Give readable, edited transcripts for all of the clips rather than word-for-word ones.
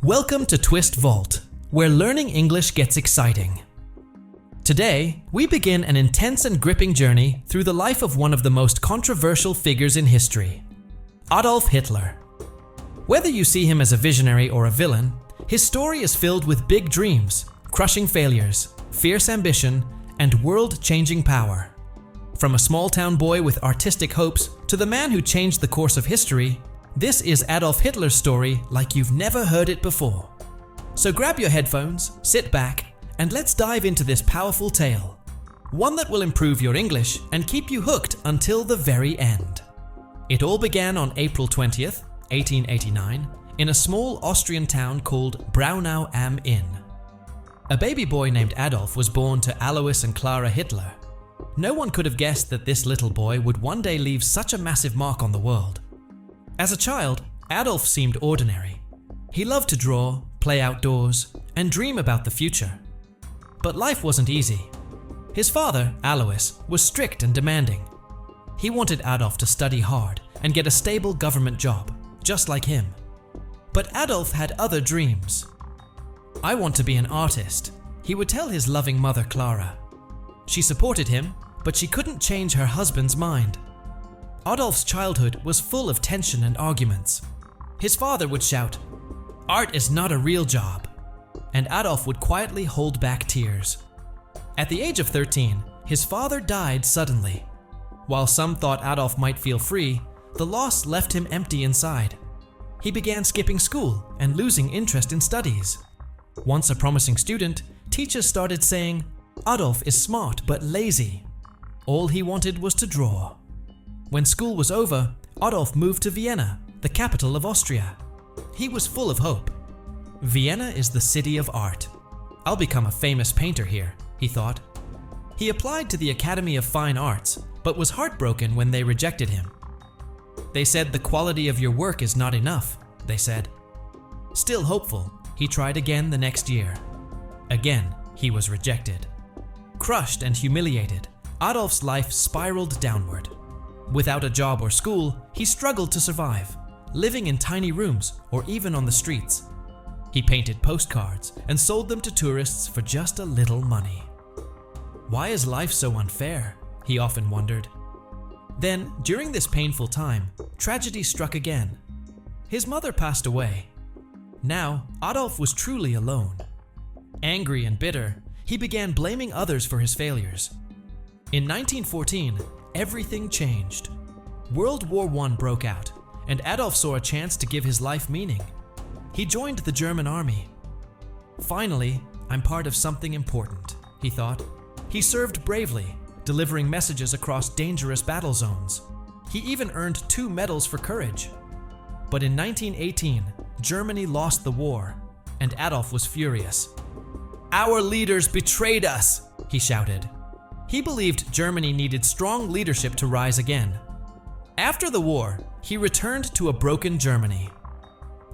Welcome to Twist Vault, where learning English gets exciting. Today, we begin an intense and gripping journey through the life of one of the most controversial figures in history, Adolf Hitler. Whether you see him as a visionary or a villain, his story is filled with big dreams, crushing failures, fierce ambition, and world-changing power. From a small-town boy with artistic hopes to the man who changed the course of history, this is Adolf Hitler's story like you've never heard it before. So grab your headphones, sit back, and let's dive into this powerful tale. One that will improve your English and keep you hooked until the very end. It all began on April 20th, 1889, in a small Austrian town called Braunau am Inn. A baby boy named Adolf was born to Alois and Clara Hitler. No one could have guessed that this little boy would one day leave such a massive mark on the world. As a child, Adolf seemed ordinary. He loved to draw, play outdoors, and dream about the future. But life wasn't easy. His father, Alois, was strict and demanding. He wanted Adolf to study hard and get a stable government job, just like him. But Adolf had other dreams. "I want to be an artist," he would tell his loving mother Clara. She supported him, but she couldn't change her husband's mind. Adolf's childhood was full of tension and arguments. His father would shout, "Art is not a real job," and Adolf would quietly hold back tears. At the age of 13, his father died suddenly. While some thought Adolf might feel free, the loss left him empty inside. He began skipping school and losing interest in studies. Once a promising student, teachers started saying, "Adolf is smart but lazy." All he wanted was to draw. When school was over, Adolf moved to Vienna, the capital of Austria. He was full of hope. Vienna is the city of art. "I'll become a famous painter here," he thought. He applied to the Academy of Fine Arts, but was heartbroken when they rejected him. "They said the quality of your work is not enough," they said. Still hopeful, he tried again the next year. Again, he was rejected. Crushed and humiliated, Adolf's life spiraled downward. Without a job or school, he struggled to survive, living in tiny rooms or even on the streets. He painted postcards and sold them to tourists for just a little money. Why is life so unfair? He often wondered. Then, during this painful time, tragedy struck again. His mother passed away. Now, Adolf was truly alone. Angry and bitter, he began blaming others for his failures. In 1914, everything changed. World War I broke out, and Adolf saw a chance to give his life meaning. He joined the German army. "Finally, I'm part of something important," he thought. He served bravely, delivering messages across dangerous battle zones. He even earned 2 medals for courage. But in 1918, Germany lost the war, and Adolf was furious. "Our leaders betrayed us," he shouted. He believed Germany needed strong leadership to rise again. After the war, he returned to a broken Germany.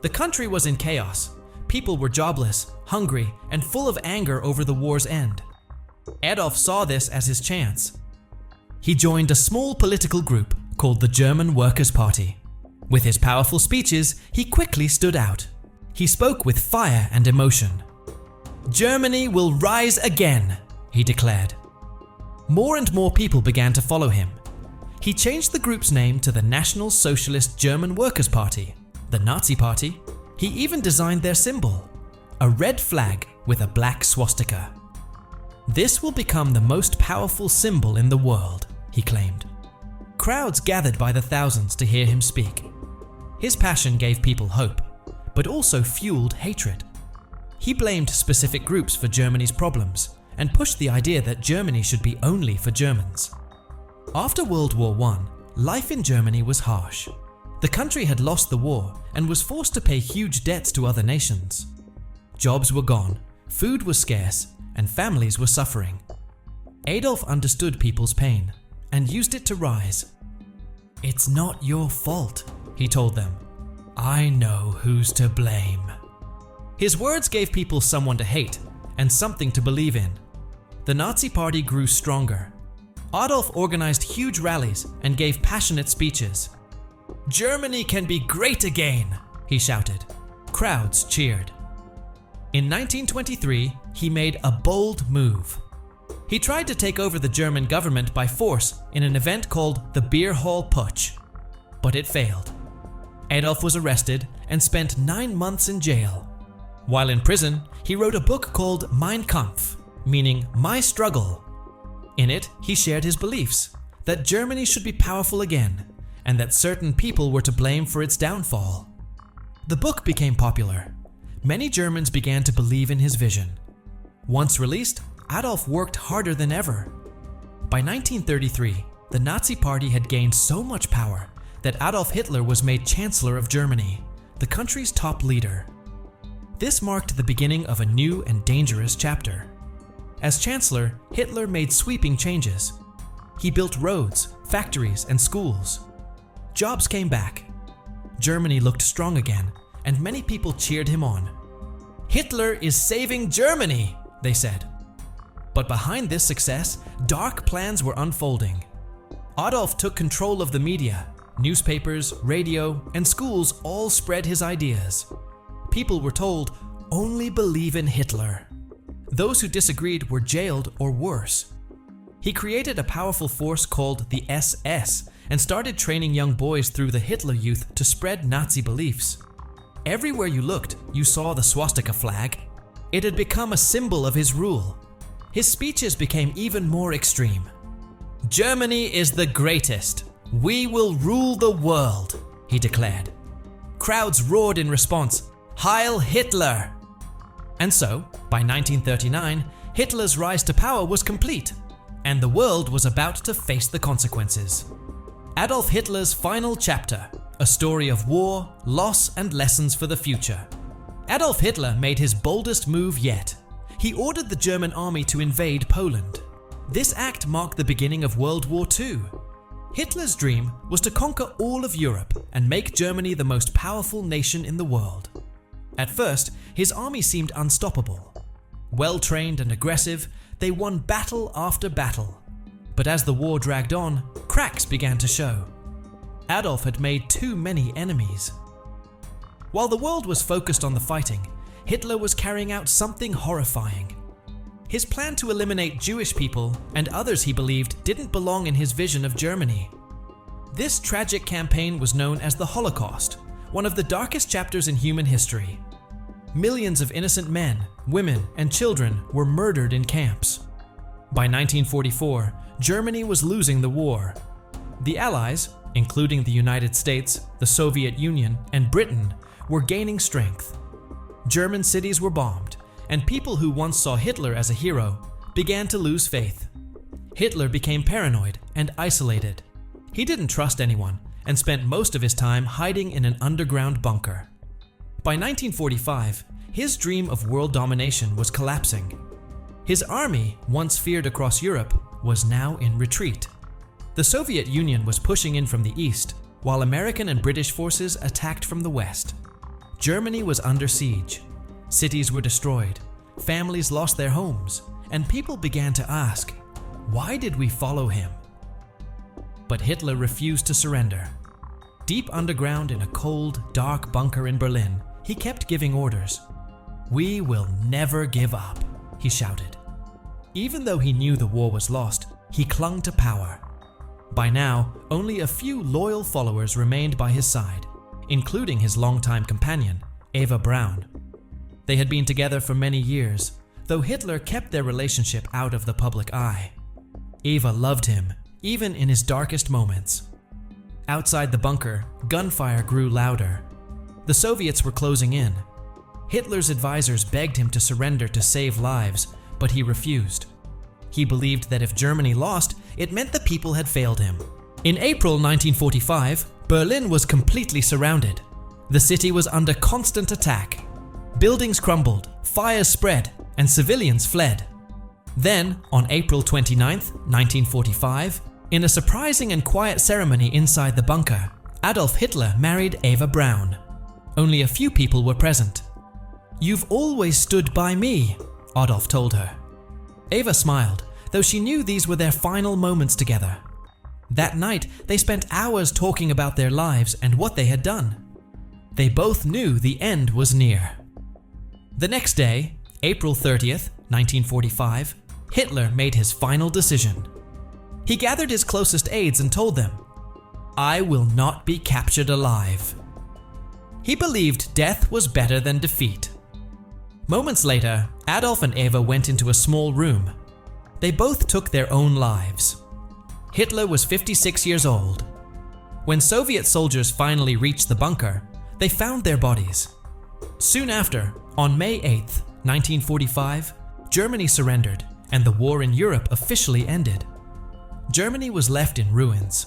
The country was in chaos. People were jobless, hungry, and full of anger over the war's end. Adolf saw this as his chance. He joined a small political group called the German Workers' Party. With his powerful speeches, he quickly stood out. He spoke with fire and emotion. "Germany will rise again," he declared. More and more people began to follow him. He changed the group's name to the National Socialist German Workers' Party, the Nazi Party. He even designed their symbol, a red flag with a black swastika. "This will become the most powerful symbol in the world," he claimed. Crowds gathered by the thousands to hear him speak. His passion gave people hope, but also fueled hatred. He blamed specific groups for Germany's problems and pushed the idea that Germany should be only for Germans. After World War I, life in Germany was harsh. The country had lost the war and was forced to pay huge debts to other nations. Jobs were gone, food was scarce, and families were suffering. Adolf understood people's pain and used it to rise. "It's not your fault," he told them. "I know who's to blame." His words gave people someone to hate and something to believe in. The Nazi Party grew stronger. Adolf organized huge rallies and gave passionate speeches. "Germany can be great again," he shouted. Crowds cheered. In 1923, he made a bold move. He tried to take over the German government by force in an event called the Beer Hall Putsch, but it failed. Adolf was arrested and spent 9 months in jail. While in prison, he wrote a book called Mein Kampf, meaning My Struggle. In it, he shared his beliefs that Germany should be powerful again and that certain people were to blame for its downfall. The book became popular. Many Germans began to believe in his vision. Once released, Adolf worked harder than ever. By 1933, the Nazi Party had gained so much power that Adolf Hitler was made Chancellor of Germany, the country's top leader. This marked the beginning of a new and dangerous chapter. As Chancellor, Hitler made sweeping changes. He built roads, factories, and schools. Jobs came back. Germany looked strong again, and many people cheered him on. "Hitler is saving Germany," they said. But behind this success, dark plans were unfolding. Adolf took control of the media. Newspapers, radio, and schools all spread his ideas. People were told, "Only believe in Hitler." Those who disagreed were jailed or worse. He created a powerful force called the SS and started training young boys through the Hitler Youth to spread Nazi beliefs. Everywhere you looked, you saw the swastika flag. It had become a symbol of his rule. His speeches became even more extreme. "Germany is the greatest. We will rule the world," he declared. Crowds roared in response, "Heil Hitler!" And so, by 1939, Hitler's rise to power was complete, and the world was about to face the consequences. Adolf Hitler's final chapter, a story of war, loss, and lessons for the future. Adolf Hitler made his boldest move yet. He ordered the German army to invade Poland. This act marked the beginning of World War II. Hitler's dream was to conquer all of Europe and make Germany the most powerful nation in the world. At first, his army seemed unstoppable. Well-trained and aggressive, they won battle after battle. But as the war dragged on, cracks began to show. Adolf had made too many enemies. While the world was focused on the fighting, Hitler was carrying out something horrifying. His plan to eliminate Jewish people and others he believed didn't belong in his vision of Germany. This tragic campaign was known as the Holocaust, one of the darkest chapters in human history. Millions of innocent men, women, and children were murdered in camps. By 1944, Germany was losing the war. The Allies, including the United States, the Soviet Union, and Britain, were gaining strength. German cities were bombed, and people who once saw Hitler as a hero began to lose faith. Hitler became paranoid and isolated. He didn't trust anyone and spent most of his time hiding in an underground bunker. By 1945, his dream of world domination was collapsing. His army, once feared across Europe, was now in retreat. The Soviet Union was pushing in from the east, while American and British forces attacked from the west. Germany was under siege. Cities were destroyed, families lost their homes, and people began to ask, why did we follow him? But Hitler refused to surrender. Deep underground in a cold, dark bunker in Berlin, he kept giving orders. "We will never give up," he shouted. Even though he knew the war was lost, he clung to power. By now, only a few loyal followers remained by his side, including his longtime companion, Eva Braun. They had been together for many years, though Hitler kept their relationship out of the public eye. Eva loved him, even in his darkest moments. Outside the bunker, gunfire grew louder. The Soviets were closing in. Hitler's advisors begged him to surrender to save lives, but he refused. He believed that if Germany lost, it meant the people had failed him. In April 1945, Berlin was completely surrounded. The city was under constant attack. Buildings crumbled, fires spread, and civilians fled. Then, on April 29, 1945, in a surprising and quiet ceremony inside the bunker, Adolf Hitler married Eva Braun. Only a few people were present. "You've always stood by me," Adolf told her. Eva smiled, though she knew these were their final moments together. That night, they spent hours talking about their lives and what they had done. They both knew the end was near. The next day, April 30th, 1945, Hitler made his final decision. He gathered his closest aides and told them, "I will not be captured alive." He believed death was better than defeat. Moments later, Adolf and Eva went into a small room. They both took their own lives. Hitler was 56 years old. When Soviet soldiers finally reached the bunker, they found their bodies. Soon after, on May 8th, 1945, Germany surrendered and the war in Europe officially ended. Germany was left in ruins.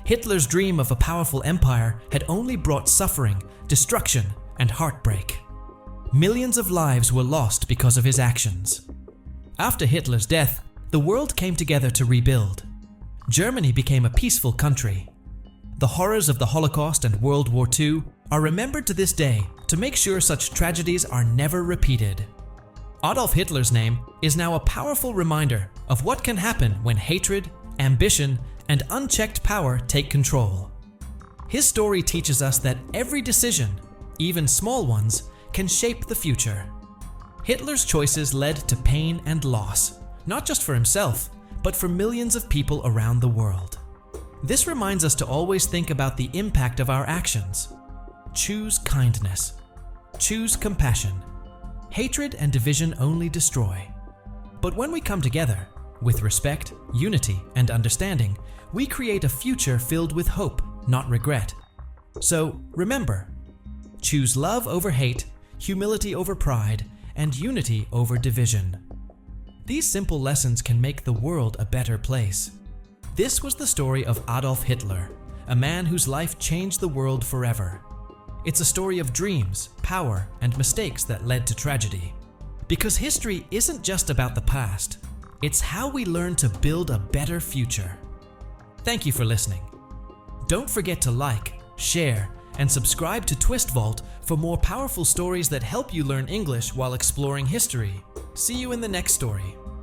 Hitler's dream of a powerful empire had only brought suffering, destruction, and heartbreak. Millions of lives were lost because of his actions. After Hitler's death, the world came together to rebuild. Germany became a peaceful country. The horrors of the Holocaust and World War II are remembered to this day to make sure such tragedies are never repeated. Adolf Hitler's name is now a powerful reminder of what can happen when hatred, ambition, and unchecked power take control. His story teaches us that every decision, even small ones, can shape the future. Hitler's choices led to pain and loss, not just for himself, but for millions of people around the world. This reminds us to always think about the impact of our actions. Choose kindness. Choose compassion. Hatred and division only destroy. But when we come together, with respect, unity, and understanding, we create a future filled with hope, not regret. So remember, choose love over hate, humility over pride, and unity over division. These simple lessons can make the world a better place. This was the story of Adolf Hitler, a man whose life changed the world forever. It's a story of dreams, power, and mistakes that led to tragedy. Because history isn't just about the past, it's how we learn to build a better future. Thank you for listening. Don't forget to like, share, and subscribe to Twist Vault for more powerful stories that help you learn English while exploring history. See you in the next story.